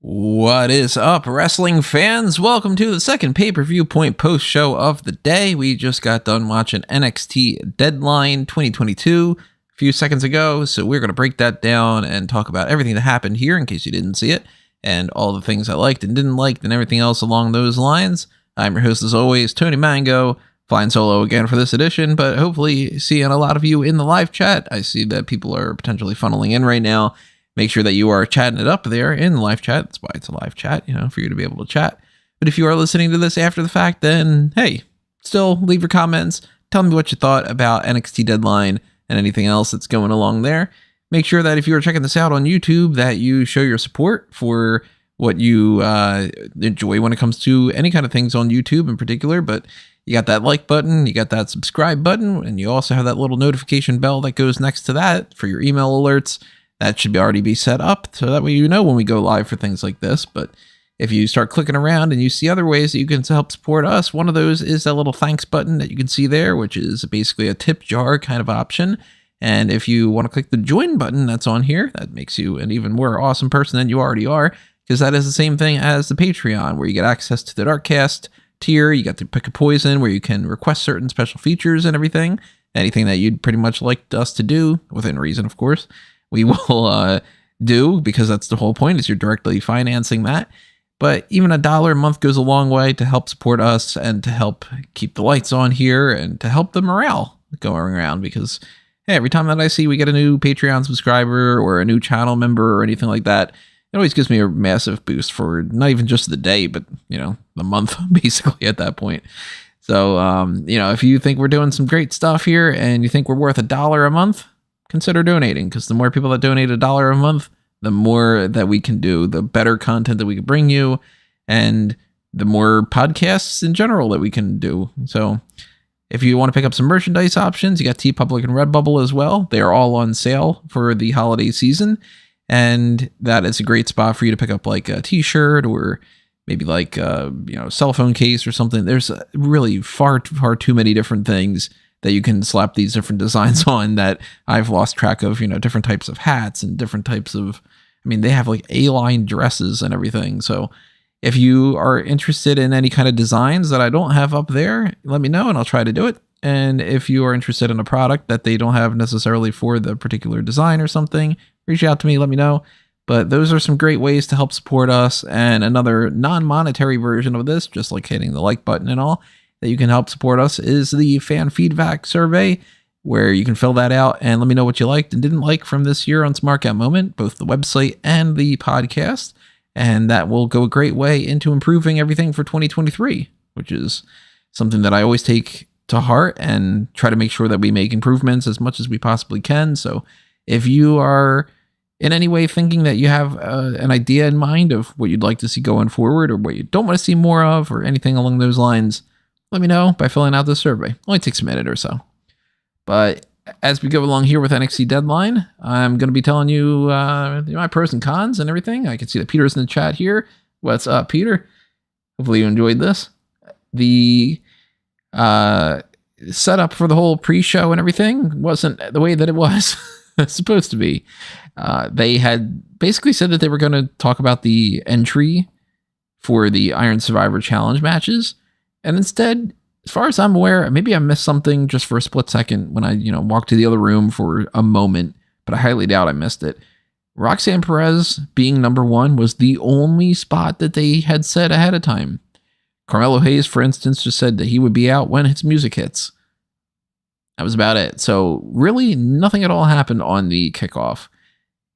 What is up, wrestling fans? Welcome to the second Pay-Per-Viewpoint post-show of the day. We just got done watching NXT Deadline 2022 a few seconds ago, so we're going to break that down and talk about everything that happened here in case you didn't see it, and all the things I liked and didn't like and everything else along those lines. I'm your host as always, Tony Mango, flying solo again for this edition, but hopefully seeing a lot of you in the live chat. I see that people are potentially funneling in right now. Make sure that you are chatting it up there in the live chat. That's why it's a live chat, for you to be able to chat. But if you are listening to this after the fact, then hey, still leave your comments. Tell me what you thought about NXT Deadline and anything else that's going along there. Make sure that if you are checking this out on YouTube, that you show your support for what you enjoy when it comes to any kind of things on YouTube in particular. But you got that like button, you got that subscribe button, and you also have that little notification bell that goes next to that for your email alerts. That should already be set up, so that way you know when we go live for things like this. But if you start clicking around and you see other ways that you can help support us, one of those is that little thanks button that you can see there, which is basically a tip jar kind of option. And if you want to click the join button that's on here, that makes you an even more awesome person than you already are, because that is the same thing as the Patreon, where you get access to the Darkcast tier. You got to pick a poison where you can request certain special features and everything. Anything that you'd pretty much like us to do, within reason, of course, we will do, because that's the whole point, is you're directly financing that. But even $1 a month goes a long way to help support us and to help keep the lights on here and to help the morale going around, because hey, every time that I see we get a new Patreon subscriber or a new channel member or anything like that, it always gives me a massive boost for not even just the day, but the month basically at that point. So if you think we're doing some great stuff here and you think we're worth $1 a month, consider donating, because the more people that donate $1 a month, the more that we can do, the better content that we can bring you, and the more podcasts in general that we can do. So if you want to pick up some merchandise options, you got TeePublic and Redbubble as well. They are all on sale for the holiday season, and that is a great spot for you to pick up like a t-shirt or maybe like cell phone case or something. There's really far too many different things that you can slap these different designs on that I've lost track of, different types of hats and different types of, they have like A-line dresses and everything. So if you are interested in any kind of designs that I don't have up there, let me know and I'll try to do it. And if you are interested in a product that they don't have necessarily for the particular design or something, reach out to me, let me know. But those are some great ways to help support us. And another non-monetary version of this, just like hitting the like button and all, that you can help support us, is the fan feedback survey, where you can fill that out and let me know what you liked and didn't like from this year on Smark at Moment, both the website and the podcast. And that will go a great way into improving everything for 2023, which is something that I always take to heart and try to make sure that we make improvements as much as we possibly can. So if you are in any way thinking that you have an idea in mind of what you'd like to see going forward, or what you don't want to see more of, or anything along those lines, let me know by filling out the survey. Only takes a minute or so. But as we go along here with NXT Deadline, I'm going to be telling you my pros and cons and everything. I can see that Peter's in the chat here. What's up, Peter? Hopefully you enjoyed this. The setup for the whole pre-show and everything wasn't the way that it was supposed to be. They had basically said that they were going to talk about the entry for the Iron Survivor Challenge matches. And instead, as far as I'm aware, maybe I missed something just for a split second when I, walked to the other room for a moment, but I highly doubt I missed it. Roxanne Perez being number one was the only spot that they had said ahead of time. Carmelo Hayes, for instance, just said that he would be out when his music hits. That was about it. So really nothing at all happened on the kickoff.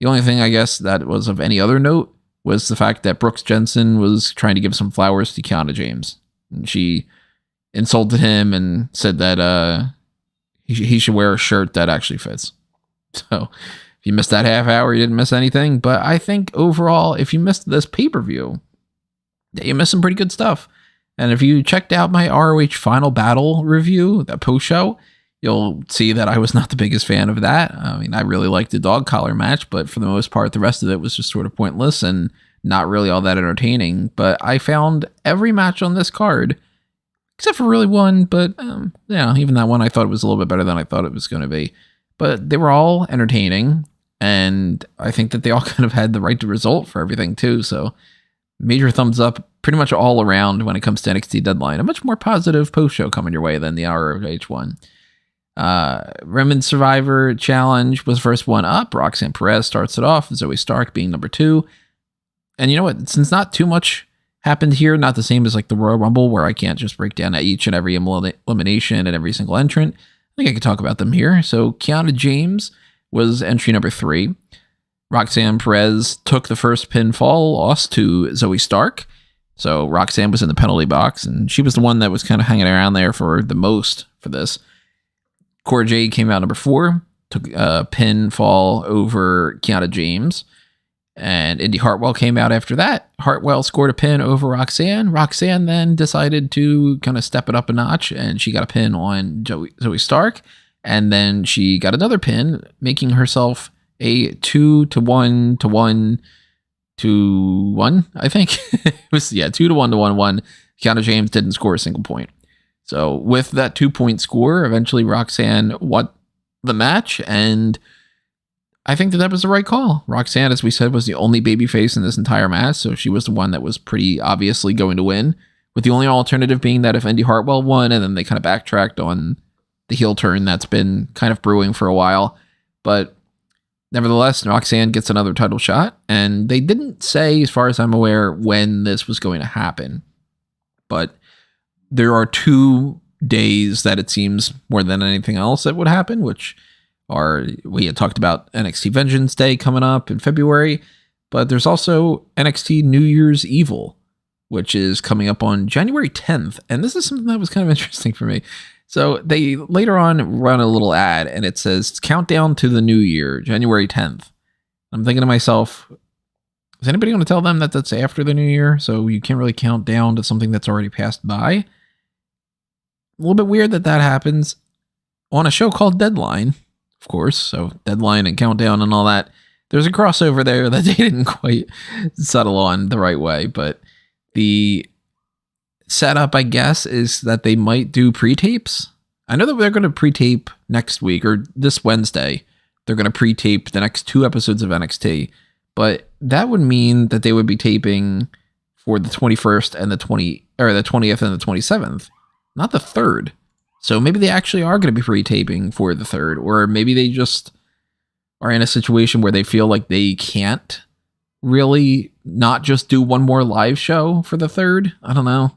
The only thing I guess that was of any other note was the fact that Brooks Jensen was trying to give some flowers to Kiana James. And she insulted him and said that he should wear a shirt that actually fits. So if you missed that half hour, you didn't miss anything. But I think overall, if you missed this pay-per-view, you missed some pretty good stuff. And if you checked out my ROH Final Battle review, that post-show, you'll see that I was not the biggest fan of that. I really liked the dog collar match, but for the most part, the rest of it was just sort of pointless and not really all that entertaining. But I found every match on this card, except for really one, but even that one I thought it was a little bit better than I thought it was going to be. but they were all entertaining. And I think that they all kind of had the right result for everything too. So major thumbs up pretty much all around when it comes to NXT Deadline. A much more positive post show coming your way than the hour of H1. Women's Survivor Challenge was the first one up. Roxanne Perez starts it off. Zoey Stark being number 2. And you know what? Since not too much happened here, not the same as like the Royal Rumble where I can't just break down each and every elimination and every single entrant, I think I could talk about them here. So Kiana James was entry number 3. Roxanne Perez took the first pinfall, lost to Zoey Stark. So Roxanne was in the penalty box, and she was the one that was kind of hanging around there for the most for this. Cora Jade came out number 4, took a pinfall over Kiana James. And Indi Hartwell came out after that. Hartwell scored a pin over Roxanne. Roxanne then decided to kind of step it up a notch, and she got a pin on Zoey Stark. And then she got another pin, making herself a 2-1-1, I think. It was, 2-1-1-1. Kiana James didn't score a single point. So with that 2-point score, eventually Roxanne won the match, and I think that was the right call. Roxanne, as we said, was the only babyface in this entire match, so she was the one that was pretty obviously going to win, with the only alternative being that if Indi Hartwell won, and then they kind of backtracked on the heel turn that's been kind of brewing for a while. But nevertheless, Roxanne gets another title shot, and they didn't say, as far as I'm aware, when this was going to happen. But there are 2 days that it seems more than anything else that would happen, which are, we had talked about NXT Vengeance Day coming up in February, but there's also NXT New Year's Evil, which is coming up on January 10th. And this is something that was kind of interesting for me. So they later on run a little ad, and it says countdown to the new year, January 10th. I'm thinking to myself, is anybody going to tell them that that's after the new year? So you can't really count down to something that's already passed by. A little bit weird that happens on a show called Deadline, of course. So Deadline and Countdown and all that. There's a crossover there that they didn't quite settle on the right way, but the setup, I guess, is that they might do pre-tapes. I know that they're going to pre-tape next week, or this Wednesday. They're going to pre-tape the next 2 episodes of NXT, but that would mean that they would be taping for the 21st and the 20th and the 27th, not the 3rd. So maybe they actually are going to be pre-taping for the 3rd, or maybe they just are in a situation where they feel like they can't really not just do one more live show for the 3rd. I don't know.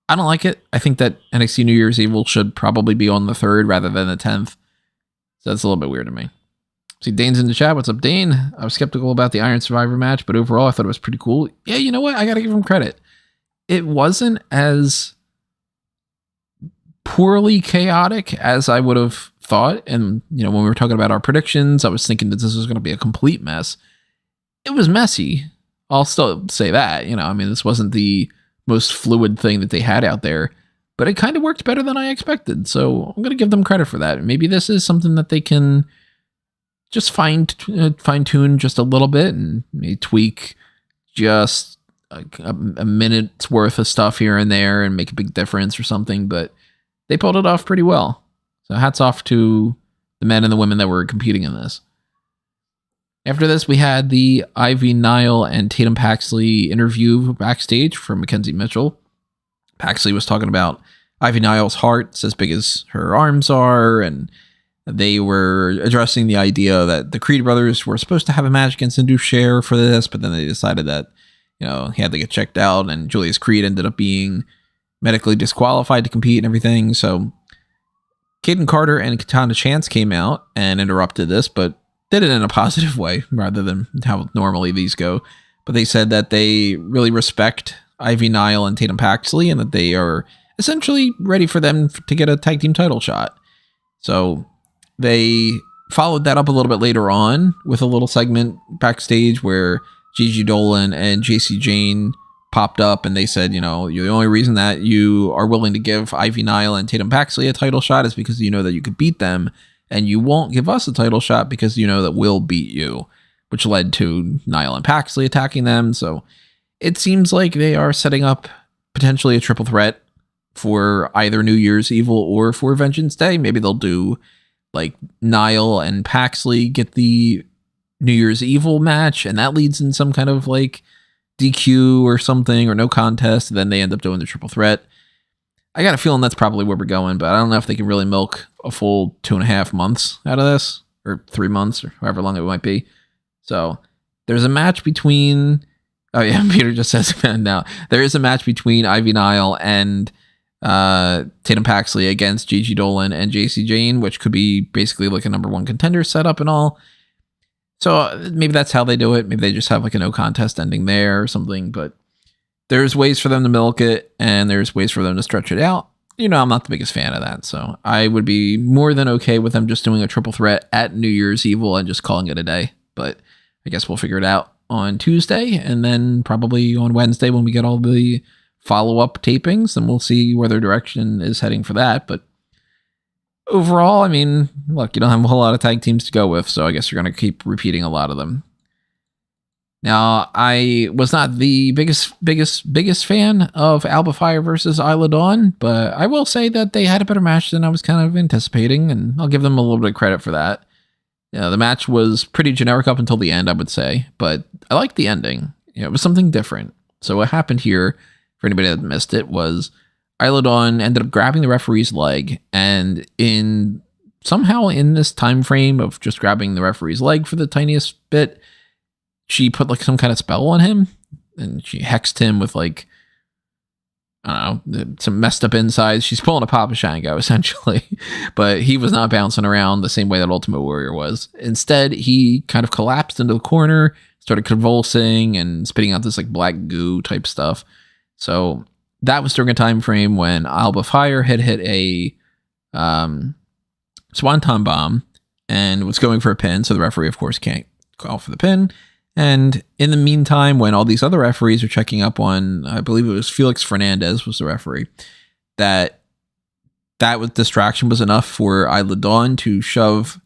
I don't like it. I think that NXT New Year's Evil should probably be on the 3rd rather than the 10th. So that's a little bit weird to me. See, Dane's in the chat. What's up, Dane? I was skeptical about the Iron Survivor match, but overall I thought it was pretty cool. Yeah, you know what? I got to give him credit. It wasn't as poorly chaotic as I would have thought. And, when we were talking about our predictions, I was thinking that this was going to be a complete mess. It was messy. I'll still say that, this wasn't the most fluid thing that they had out there, but it kind of worked better than I expected. So I'm going to give them credit for that. Maybe this is something that they can just fine tune just a little bit and maybe tweak just a minute's worth of stuff here and there and make a big difference or something. But they pulled it off pretty well. So hats off to the men and the women that were competing in this. After this, we had the Ivy Nile and Tatum Paxley interview backstage from Mackenzie Mitchell. Paxley was talking about Ivy Nile's heart. It's as big as her arms are, and they were addressing the idea that the Creed brothers were supposed to have a match against Indus Sher for this, but then they decided that, he had to get checked out, and Julius Creed ended up being medically disqualified to compete and everything. So Caden Carter and Katana Chance came out and interrupted this, but did it in a positive way rather than how normally these go. But they said that they really respect Ivy Nile and Tatum Paxley and that they are essentially ready for them to get a tag team title shot. So they followed that up a little bit later on with a little segment backstage where Gigi Dolan and JC Jane popped up and they said, the only reason that you are willing to give Ivy Nile and Tatum Paxley a title shot is because you know that you could beat them, and you won't give us a title shot because you know that we'll beat you, which led to Nile and Paxley attacking them. So it seems like they are setting up potentially a triple threat for either New Year's Evil or for Vengeance Day. Maybe they'll do like Niall and Paxley get the New Year's Evil match, and that leads in some kind of like DQ or something, or no contest, and then they end up doing the triple threat. I got a feeling that's probably where we're going, but I don't know if they can really milk a full 2.5 months out of this, or 3 months, or however long it might be. So there's a match between, oh yeah, Peter just says now, there is a match between Ivy Nile and Tatum Paxley against Gigi Dolan and JC Jane, which could be basically like a number one contender setup and all. So maybe that's how they do it. Maybe they just have like a no contest ending there or something, but there's ways for them to milk it, and there's ways for them to stretch it out. You know, I'm not the biggest fan of that, so I would be more than okay with them just doing a triple threat at New Year's Evil and just calling it a day. But I guess we'll figure it out on Tuesday, and then probably on Wednesday when we get all the follow-up tapings, and we'll see where their direction is heading for that. But overall, I mean, look, you don't have a whole lot of tag teams to go with, so I guess you're going to keep repeating a lot of them. Now, I was not the biggest fan of Alba Fyre versus Isla Dawn, but I will say that they had a better match than I was kind of anticipating, and I'll give them a little bit of credit for that. The match was pretty generic up until the end, I would say, but I liked the ending. It was something different. So what happened here, for anybody that missed it, was Isla Dawn ended up grabbing the referee's leg, and somehow in this time frame of just grabbing the referee's leg for the tiniest bit, she put like some kind of spell on him, and she hexed him with like, I don't know, some messed up insides. She's pulling a Papa Shango essentially, but he was not bouncing around the same way that Ultimate Warrior was. Instead, he kind of collapsed into the corner, started convulsing and spitting out this like black goo type stuff. So that was during a time frame when Alba Fyre had hit a Swanton Bomb and was going for a pin. So the referee, of course, can't call for the pin. And in the meantime, when all these other referees are checking up on, I believe it was Felix Fernandez was the referee, that distraction was enough for Isla Dawn to shove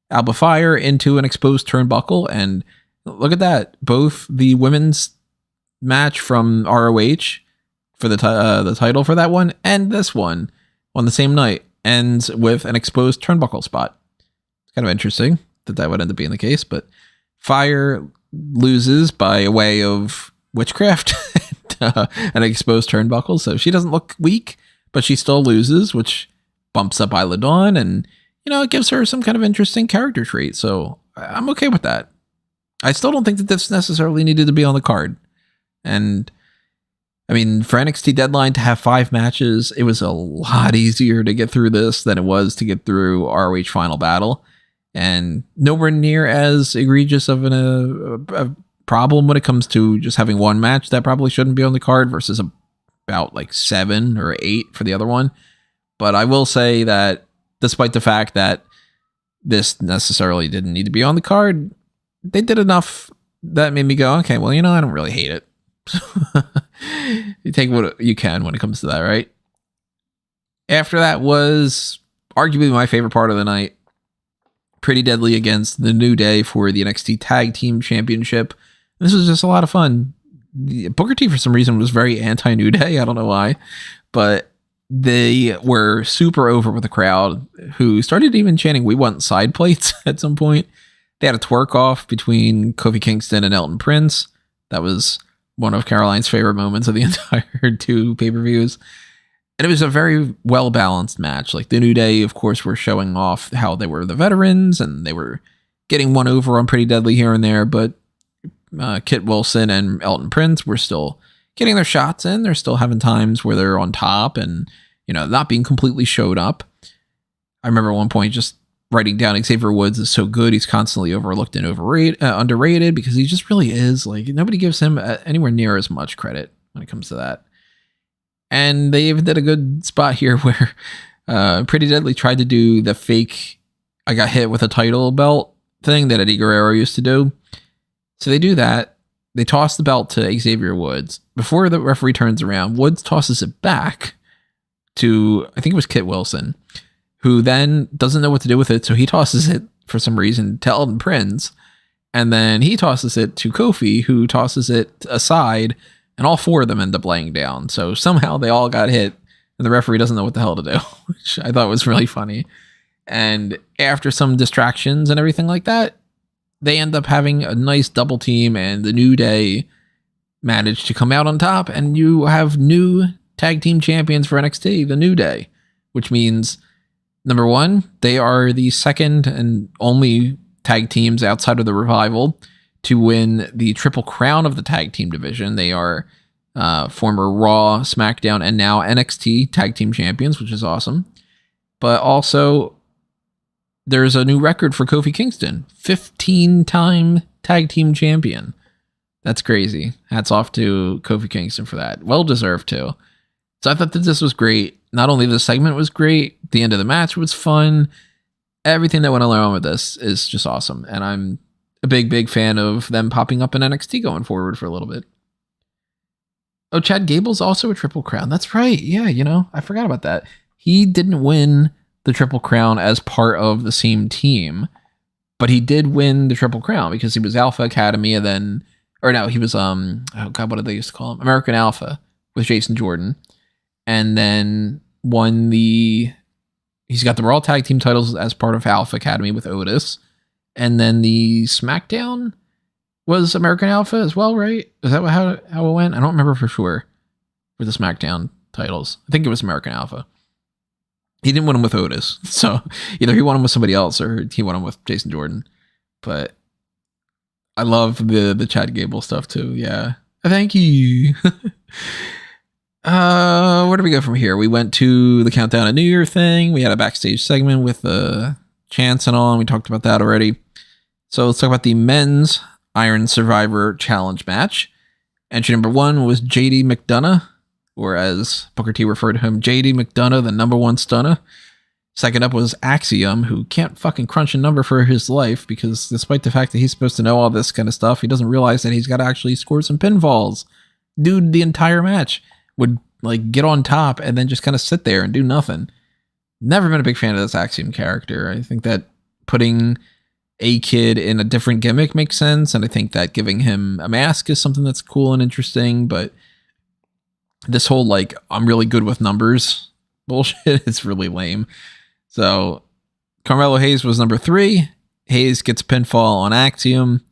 Alba Fyre into an exposed turnbuckle. And look at that. Both the women's match from ROH for the title for that one and this one on the same night ends with an exposed turnbuckle spot. It's kind of interesting that would end up being the case, but Fyre loses by way of witchcraft and an exposed turnbuckle, so she doesn't look weak, but she still loses, which bumps up Isla Dawn, and it gives her some kind of interesting character trait. So I'm okay with that. I still don't think that this necessarily needed to be on the card, and I mean, for NXT Deadline to have 5 matches, it was a lot easier to get through this than it was to get through ROH Final Battle. And nowhere near as egregious of a problem when it comes to just having one match that probably shouldn't be on the card versus about like 7 or 8 for the other one. But I will say that despite the fact that this necessarily didn't need to be on the card, they did enough that made me go, okay, well, I don't really hate it. You take what you can when it comes to that, right? After that was arguably my favorite part of the night. Pretty Deadly against The New Day for the NXT Tag Team Championship. This was just a lot of fun. Booker T, for some reason, was very anti-New Day. I don't know why. But they were super over with the crowd, who started even chanting, "We want side plates" at some point. They had a twerk off between Kofi Kingston and Elton Prince. That was one of Caroline's favorite moments of the entire 2 pay-per-views. And it was a very well-balanced match. Like, the New Day, of course, were showing off how they were the veterans, and they were getting one over on Pretty Deadly here and there, but Kit Wilson and Elton Prince were still getting their shots in. They're still having times where they're on top and, not being completely showed up. I remember at one point just writing down Xavier Woods is so good, he's constantly overlooked and underrated, because he just really is. Like, nobody gives him anywhere near as much credit when it comes to that. And they even did a good spot here where Pretty Deadly tried to do the fake I got hit with a title belt thing that Eddie Guerrero used to do. So they do that. They toss the belt to Xavier Woods. Before the referee turns around, Woods tosses it back to, I think it was Kit Wilson, who then doesn't know what to do with it. So he tosses it for some reason to Elton Prince. And then he tosses it to Kofi, who tosses it aside. And all 4 of them end up laying down. So somehow they all got hit, and the referee doesn't know what the hell to do, which I thought was really funny. And after some distractions and everything like that, they end up having a nice double team, and the New Day managed to come out on top, and you have new tag team champions for NXT, the New Day, which means, number one, they are the second and only tag teams outside of the Revival to win the Triple Crown of the tag team division. They are former Raw, SmackDown, and now NXT tag team champions, which is awesome. But also, there's a new record for Kofi Kingston, 15-time tag team champion. That's crazy. Hats off to Kofi Kingston for that. Well deserved too. So I thought that this was great. Not only the segment was great, the end of the match was fun. Everything that went along with this is just awesome. And I'm a big fan of them popping up in NXT going forward for a little bit. Oh, Chad Gable's also a Triple Crown. That's right. Yeah, I forgot about that. He didn't win the Triple Crown as part of the same team, but he did win the Triple Crown because he was Alpha Academy, and then, or no, he was, oh God, what did they used to call him? American Alpha with Jason Jordan. And then he's got the Raw Tag Team titles as part of Alpha Academy with Otis. And then the SmackDown was American Alpha as well, right? Is that how it went? I don't remember for sure for the SmackDown titles. I think it was American Alpha. He didn't win them with Otis. So either he won them with somebody else or he won them with Jason Jordan. But I love the Chad Gable stuff too. Yeah. Thank you. Where do we go from here? We went to the Countdown of New Year thing. We had a backstage segment with Chance and all, and we talked about that already. So let's talk about the men's Iron Survivor Challenge match. Entry number 1 was JD McDonagh, or as Booker T referred to him, JD McDonagh, the number 1 stunner. Second up was Axiom, who can't fucking crunch a number for his life, because despite the fact that he's supposed to know all this kind of stuff, he doesn't realize that he's got to actually score some pinfalls. Dude, the entire match would get on top and then just kind of sit there and do nothing. Never been a big fan of this Axiom character. I think that putting a kid in a different gimmick makes sense, and I think that giving him a mask is something that's cool and interesting, but this whole I'm really good with numbers bullshit is really lame. So Carmelo Hayes was number 3. Hayes gets a pinfall on Axiom.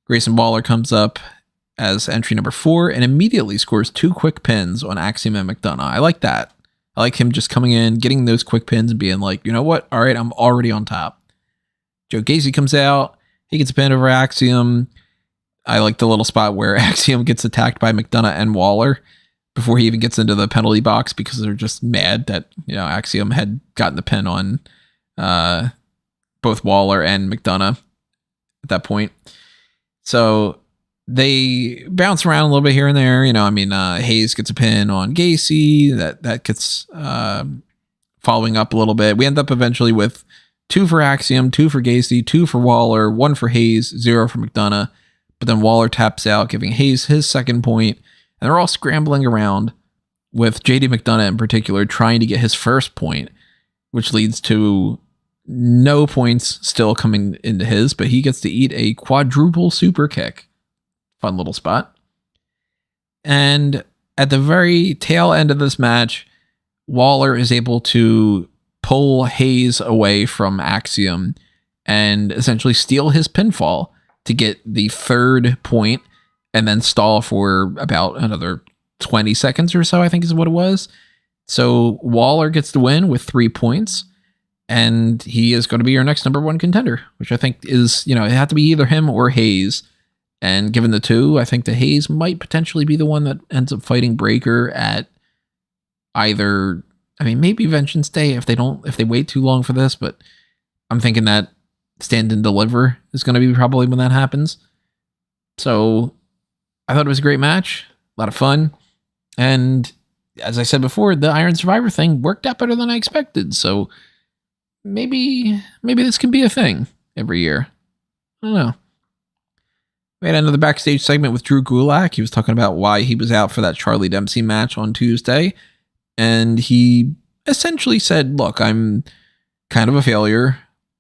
Grayson Waller comes up as entry number 4 and immediately scores 2 quick pins on Axiom and McDonagh. I like that. I like him just coming in, getting those quick pins and being like, you know what? All right, I'm already on top. Joe Gacy comes out. He gets a pin over Axiom. I like the little spot where Axiom gets attacked by McDonagh and Waller before he even gets into the penalty box because they're just mad that, Axiom had gotten the pin on both Waller and McDonagh at that point. So they bounce around a little bit here and there. Hayes gets a pin on Gacy. That gets following up a little bit. We end up eventually with 2 for Axiom, 2 for Gacy, 2 for Waller, 1 for Hayes, 0 for McDonagh. But then Waller taps out, giving Hayes his second point. And they're all scrambling around, with JD McDonagh in particular trying to get his first point, which leads to no points still coming into his, but he gets to eat a quadruple super kick. Fun little spot. And at the very tail end of this match, Waller is able to pull Hayes away from Axiom and essentially steal his pinfall to get the 3rd point and then stall for about another 20 seconds or so, I think is what it was. So Waller gets the win with 3 points, and he is going to be your next number 1 contender, which I think is, it had to be either him or Hayes. And given the 2, I think that Hayes might potentially be the one that ends up fighting Breaker at either, maybe Vengeance Day if they wait too long for this, but I'm thinking that Stand and Deliver is going to be probably when that happens. So I thought it was a great match, a lot of fun. And as I said before, the Iron Survivor thing worked out better than I expected. So maybe this can be a thing every year. I don't know. We had another backstage segment with Drew Gulak. He was talking about why he was out for that Charlie Dempsey match on Tuesday. And he essentially said, look, I'm kind of a failure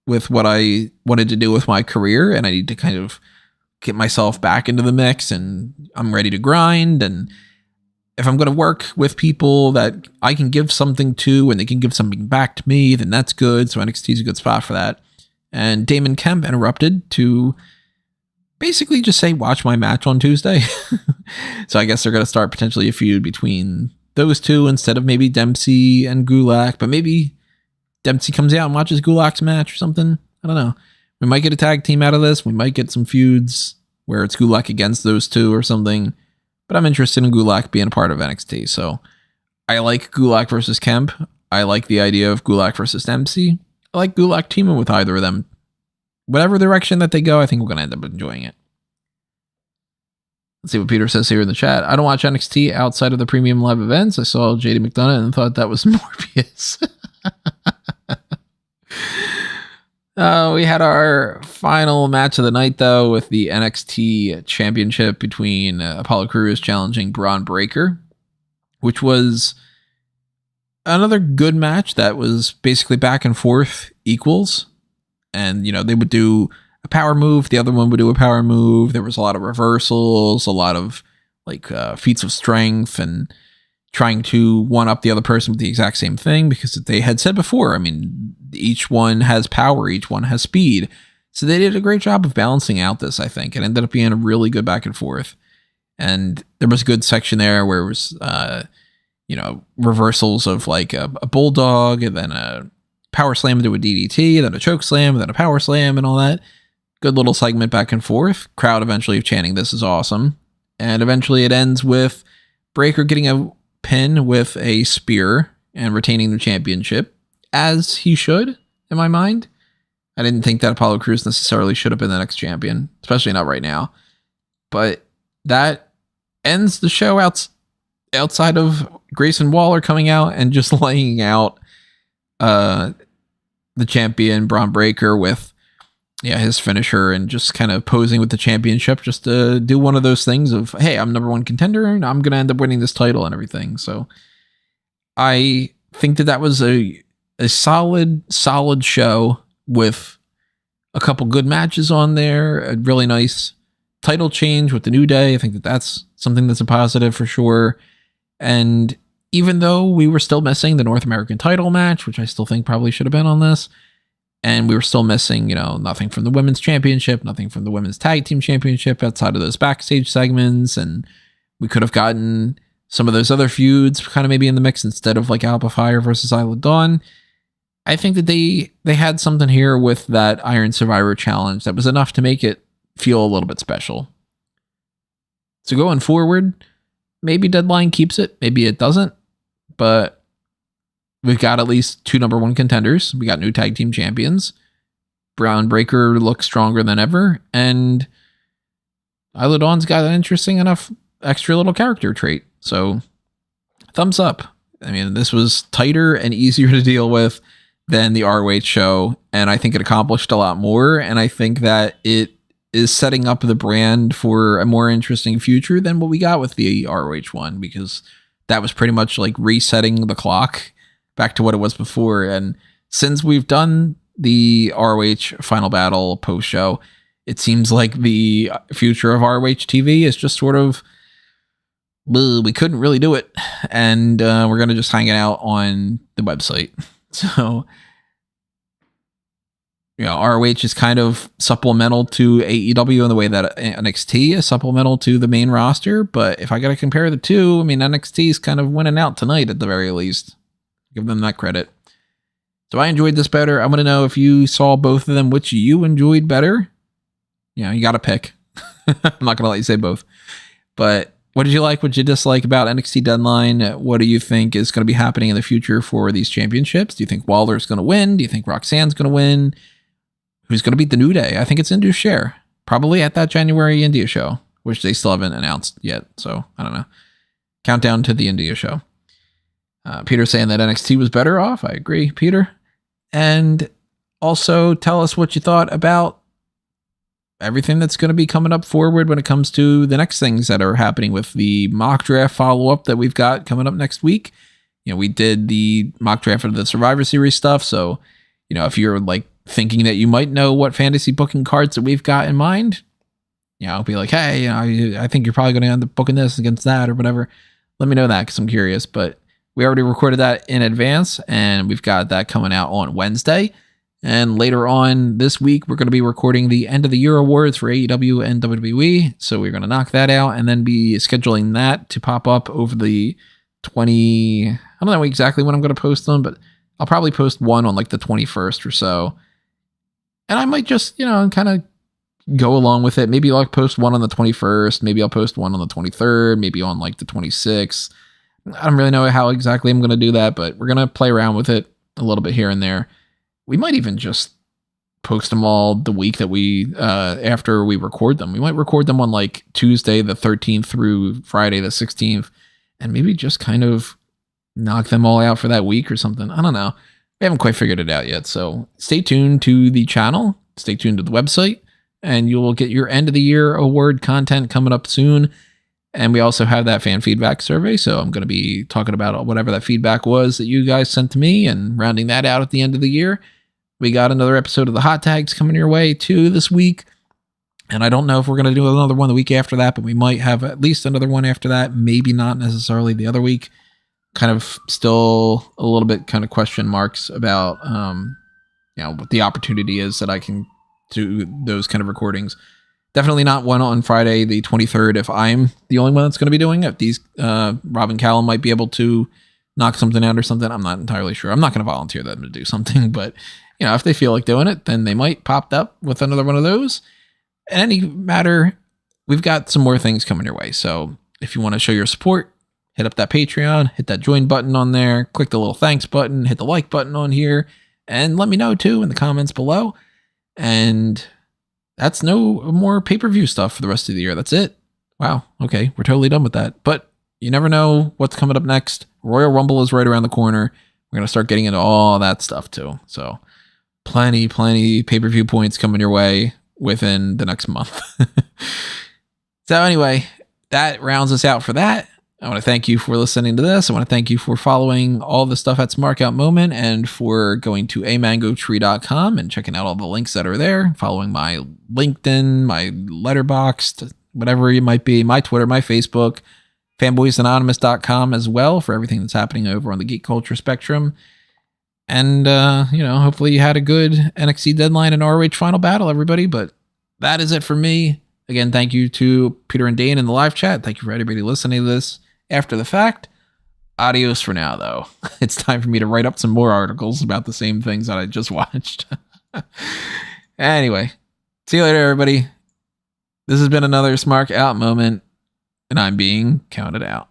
with what I wanted to do with my career, and I need to kind of get myself back into the mix, and I'm ready to grind. And if I'm going to work with people that I can give something to and they can give something back to me, then that's good. So NXT is a good spot for that. And Damon Kemp interrupted to basically just say, watch my match on Tuesday. So I guess they're going to start potentially a feud between those two instead of maybe Dempsey and Gulak. But maybe Dempsey comes out and watches Gulak's match or something. I don't know. We might get a tag team out of this. We might get some feuds where it's Gulak against those two or something. But I'm interested in Gulak being a part of NXT. So I like Gulak versus Kemp. I like the idea of Gulak versus Dempsey. I like Gulak teaming with either of them. Whatever direction that they go, I think we're going to end up enjoying it. Let's see what Peter says here in the chat. I don't watch NXT outside of the premium live events. I saw Jade McDonagh and thought that was Morbius. We had our final match of the night, though, with the NXT Championship between Apollo Crews challenging Bron Breakker, which was another good match that was basically back and forth equals. And, you know, they would do a power move. The other one would do a power move. There was a lot of reversals, a lot of like feats of strength and trying to one-up the other person with the exact same thing, because they had said before, I mean, each one has power, each one has speed. So they did a great job of balancing out this, I think. It ended up being a really good back and forth. And there was a good section there where it was, reversals of like a bulldog and then a power slam into a DDT, then a choke slam, then a power slam and all that. Good little segment back and forth. Crowd eventually chanting, "This is awesome." And eventually it ends with Breakker getting a pin with a spear and retaining the championship, as he should, in my mind. I didn't think that Apollo Crews necessarily should have been the next champion, especially not right now. But that ends the show outside of Grayson Waller coming out and just laying out the champion Bron Breakker with his finisher and just kind of posing with the championship just to do one of those things of, hey, I'm number one contender and I'm going to end up winning this title and everything. So I think that was a solid show with a couple good matches on there, a really nice title change with the New Day. I think that's something that's a positive for sure. And even though we were still missing the North American title match, which I still think probably should have been on this, and we were still missing, nothing from the women's championship, nothing from the women's tag team championship outside of those backstage segments. And we could have gotten some of those other feuds kind of maybe in the mix instead of like Alba Fyre versus Isla Dawn. I think that they had something here with that Iron Survivor challenge that was enough to make it feel a little bit special. So going forward, maybe Deadline keeps it, maybe it doesn't, but we've got at least 2 number 1 contenders. We got new tag team champions. Bron Breakker looks stronger than ever, and Isla Dawn's got an interesting enough extra little character trait. So thumbs up. I mean, this was tighter and easier to deal with than the ROH show, and I think it accomplished a lot more, and I think that it is setting up the brand for a more interesting future than what we got with the ROH one, because that was pretty much like resetting the clock back to what it was before. And since we've done the ROH Final Battle post-show, it seems like the future of ROH TV is just sort of, we couldn't really do it, and we're going to just hang it out on the website. So, ROH is kind of supplemental to AEW in the way that NXT is supplemental to the main roster. But if I got to compare the two, I mean, NXT is kind of winning out tonight at the very least. Give them that credit. So I enjoyed this better. I want to know if you saw both of them, which you enjoyed better. You got to pick. I'm not going to let you say both. But what did you like? What did you dislike about NXT Deadline? What do you think is going to be happening in the future for these championships? Do you think Waller's going to win? Do you think Roxanne's going to win? Who's going to beat the New Day? I think it's India's share. Probably at that January India show, which they still haven't announced yet. So I don't know. Countdown to the India show. Peter saying that NXT was better off. I agree, Peter. And also tell us what you thought about everything that's going to be coming up forward when it comes to the next things that are happening with the mock draft follow-up that we've got coming up next week. We did the mock draft of the Survivor Series stuff. So, if you're like thinking that you might know what fantasy booking cards that we've got in mind, be like, hey, I think you're probably going to end up booking this against that or whatever. Let me know that because I'm curious. But we already recorded that in advance, and we've got that coming out on Wednesday. And later on this week, we're going to be recording the end of the year awards for AEW and WWE. So we're going to knock that out and then be scheduling that to pop up over the 20. I don't know exactly when I'm going to post them, but I'll probably post one on like the 21st or so. And I might just, kind of go along with it. Maybe I'll post one on the 21st. Maybe I'll post one on the 23rd. Maybe on like the 26th. I don't really know how exactly I'm going to do that, but we're going to play around with it a little bit here and there. We might even just post them all the week that we, after we record them. We might record them on like Tuesday the 13th through Friday the 16th, and maybe just kind of knock them all out for that week or something. I don't know. We haven't quite figured it out yet. So stay tuned to the channel, stay tuned to the website, and you will get your end of the year award content coming up soon. And we also have that fan feedback survey. So I'm going to be talking about whatever that feedback was that you guys sent to me and rounding that out at the end of the year. We got another episode of the hot tags coming your way too this week. And I don't know if we're going to do another one the week after that, but we might have at least another one after that. Maybe not necessarily the other week. Kind of still a little bit kind of question marks about, what the opportunity is that I can do those kind of recordings. Definitely not one on Friday, the 23rd, if I'm the only one that's going to be doing it. These, Rob and Callum might be able to knock something out or something. I'm not entirely sure. I'm not going to volunteer them to do something, but if they feel like doing it, then they might pop up with another one of those. In any matter, we've got some more things coming your way. So if you want to show your support, hit up that Patreon, hit that join button on there, click the little thanks button, hit the like button on here, and let me know too in the comments below. And that's no more pay-per-view stuff for the rest of the year. That's it. Wow. Okay. We're totally done with that. But you never know what's coming up next. Royal Rumble is right around the corner. We're going to start getting into all that stuff too. So plenty pay-per-view points coming your way within the next month. So anyway, that rounds us out for that. I want to thank you for listening to this. I want to thank you for following all the stuff at Smark Out Moment and for going to amangotree.com and checking out all the links that are there, following my LinkedIn, my Letterboxd, whatever it might be, my Twitter, my Facebook, fanboysanonymous.com as well for everything that's happening over on the geek culture spectrum. And, hopefully you had a good NXT Deadline and ROH Final Battle, everybody. But that is it for me. Again, thank you to Peter and Dane in the live chat. Thank you for everybody listening to this after the fact. Adios for now, though. It's time for me to write up some more articles about the same things that I just watched. Anyway, see you later, everybody. This has been another Smark Out Moment, and I'm being counted out.